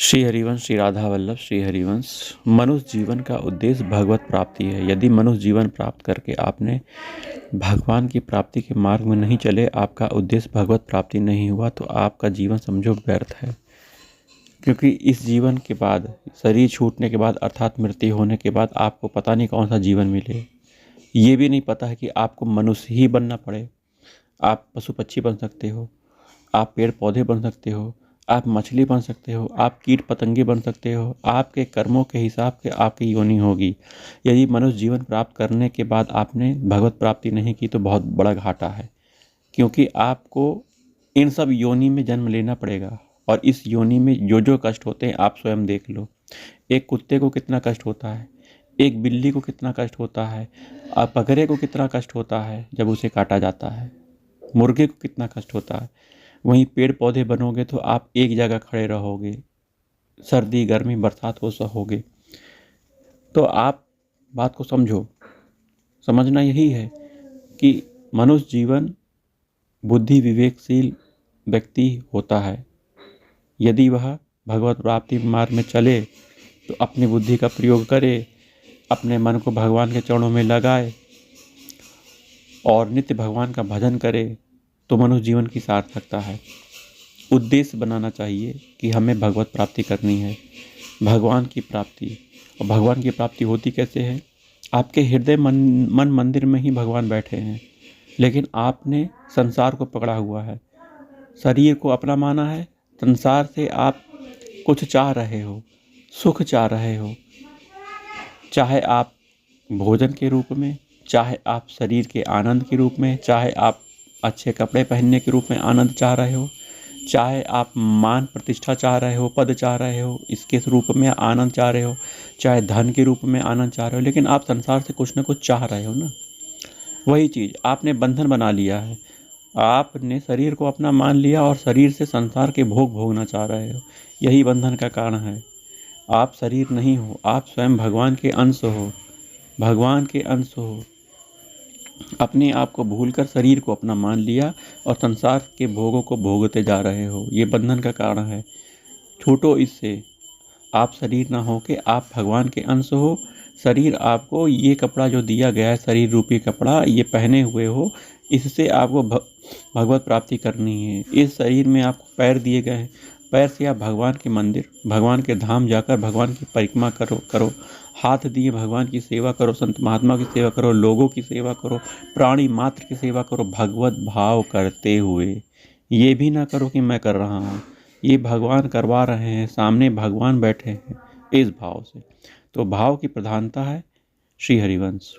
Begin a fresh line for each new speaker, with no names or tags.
श्री हरिवंश श्री राधा वल्लभ श्री हरिवंश। मनुष्य जीवन का उद्देश्य भगवत प्राप्ति है। यदि मनुष्य जीवन प्राप्त करके आपने भगवान की प्राप्ति के मार्ग में नहीं चले, आपका उद्देश्य भगवत प्राप्ति नहीं हुआ, तो आपका जीवन समझो व्यर्थ है। क्योंकि इस जीवन के बाद, शरीर छूटने के बाद अर्थात मृत्यु होने के बाद आपको पता नहीं कौन सा जीवन मिले। ये भी नहीं पता है कि आपको मनुष्य ही बनना पड़े। आप पशु पक्षी बन सकते हो, आप पेड़ पौधे बन सकते हो, आप मछली बन सकते हो, आप कीट पतंगे बन सकते हो। आपके कर्मों के हिसाब से आपकी योनि होगी। यदि मनुष्य जीवन प्राप्त करने के बाद आपने भगवत प्राप्ति नहीं की तो बहुत बड़ा घाटा है, क्योंकि आपको इन सब योनि में जन्म लेना पड़ेगा। और इस योनि में जो जो कष्ट होते हैं आप स्वयं देख लो। एक कुत्ते को कितना कष्ट होता है, एक बिल्ली को कितना कष्ट होता है, बकरे को कितना कष्ट होता है जब उसे काटा जाता है, मुर्गे को कितना कष्ट होता है। वहीं पेड़ पौधे बनोगे तो आप एक जगह खड़े रहोगे, सर्दी गर्मी बरसात को सहोगे। तो आप बात को समझो। समझना यही है कि मनुष्य जीवन बुद्धि विवेकशील व्यक्ति होता है। यदि वह भगवत प्राप्ति मार्ग में चले तो अपनी बुद्धि का प्रयोग करे, अपने मन को भगवान के चरणों में लगाए और नित्य भगवान का भजन करे, तो मनुष्य जीवन की सार्थकता है। उद्देश्य बनाना चाहिए कि हमें भगवत प्राप्ति करनी है, भगवान की प्राप्ति। और भगवान की प्राप्ति होती कैसे है? आपके हृदय मन मंदिर में ही भगवान बैठे हैं, लेकिन आपने संसार को पकड़ा हुआ है, शरीर को अपना माना है। संसार से आप कुछ चाह रहे हो, सुख चाह रहे हो, चाहे आप भोजन के रूप में, चाहे आप शरीर के आनंद के रूप में, चाहे आप अच्छे कपड़े पहनने के रूप में आनंद चाह रहे हो, चाहे आप मान प्रतिष्ठा चाह रहे हो, पद चाह रहे हो, इसके रूप में आनंद चाह रहे हो, चाहे धन के रूप में आनंद चाह रहे हो, लेकिन आप संसार से कुछ ना कुछ चाह रहे हो ना। वही चीज़ आपने बंधन बना लिया है। आपने शरीर को अपना मान लिया और शरीर से संसार के भोग भोगना चाह रहे हो। यही बंधन का कारण है। आप शरीर नहीं हो, आप स्वयं भगवान के अंश हो, भगवान के अंश हो। अपने आप को भूलकर शरीर को अपना मान लिया और संसार के भोगों को भोगते जा रहे हो। ये बंधन का कारण है। छूटो इससे। आप शरीर ना हो के आप भगवान के अंश हो। शरीर आपको ये कपड़ा जो दिया गया है, शरीर रूपी कपड़ा, ये पहने हुए हो, इससे आपको भगवत प्राप्ति करनी है। इस शरीर में आपको पैर दिए गए हैं, पैर से आप भगवान के मंदिर, भगवान के धाम जाकर भगवान की परिक्रमा करो। हाथ दिए भगवान की सेवा करो, संत महात्मा की सेवा करो, लोगों की सेवा करो, प्राणी मात्र की सेवा करो, भगवत भाव करते हुए। ये भी ना करो कि मैं कर रहा हूँ, ये भगवान करवा रहे हैं, सामने भगवान बैठे हैं, इस भाव से। तो भाव की प्रधानता है। श्री हरिवंश।